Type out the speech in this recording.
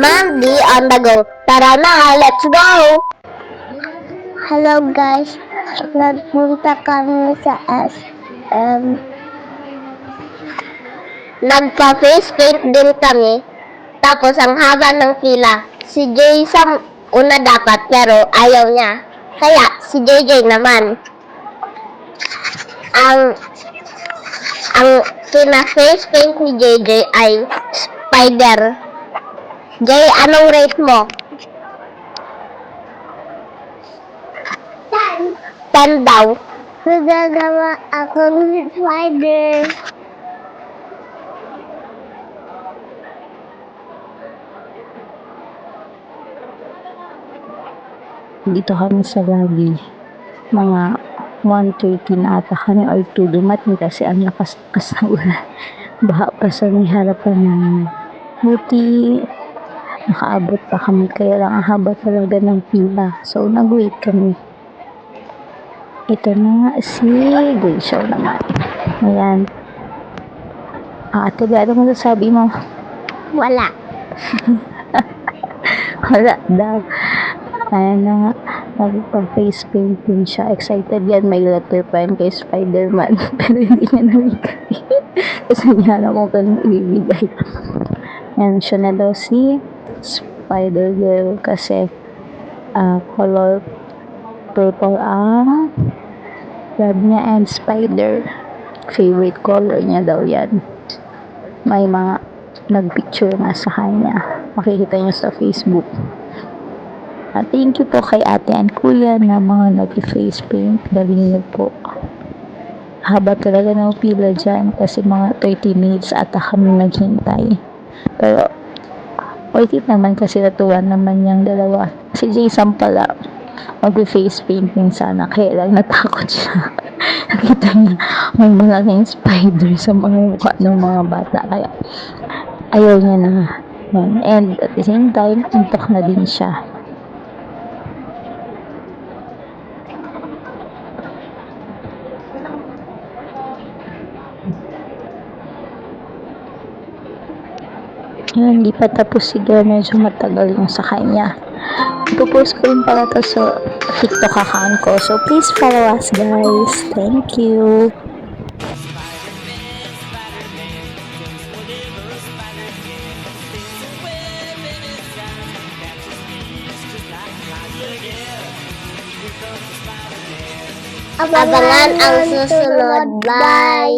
Mandy on the go. Tara na, let's go! Hello guys, nagpunta kami sa SM. Nagpa-face paint din kami. Tapos ang haba ng pila. Si Jay sa una dapat pero ayaw niya. Kaya si JJ naman. Ang pina-face paint ni JJ ay spider. Jay, anong rate mo? 10 daw. Nagagawa ako ng spider. Dito kami sa lagi. Mga 1:30 na ata kami or 2 dumating kasi ang lakas ng ulan. Baha pa sa may harapan namin. Buti nakaabot pa kami kaya lang ang haba talaga ng pila. So nag-wait kami. Ito na nga si Gracio naman. Ayan. Ate, ano masasabi mo? Wala. Wala daw. Ayan na nga. Nagpag-face painting siya. Excited yan. May letter pa yan kay Spider-Man. Pero hindi niya nabigay. Kasi niya alam kung kung ibibigay. Ayan siya na daw si Spider-Girl. Kasi color purple ang love niya and spider. Favorite color niya daw yan. May mga nagpicture na sa kanya. Makikita niyo sa Facebook. Thank you po kay ate and kuya na mga nag-face paint. Galing niyo po. Haba talaga ng pila dyan kasi mga 30 minutes ata kami naghintay. Pero worth it naman kasi natuwa naman yung dalawa. Si Jason pala mag-face painting sana kaya lang natakot siya. Nakita niya may malaking spider sa mga mukha ng mga bata kaya ayaw niya na. And at the same time, antok na din siya. Yun, hindi pa tapos si girl. Medyo matagal yung sa kanya. Ipopost ko rin pala to sa TikTok account ko. So, please follow us, guys. Thank you. Abangan ang susunod. Bye!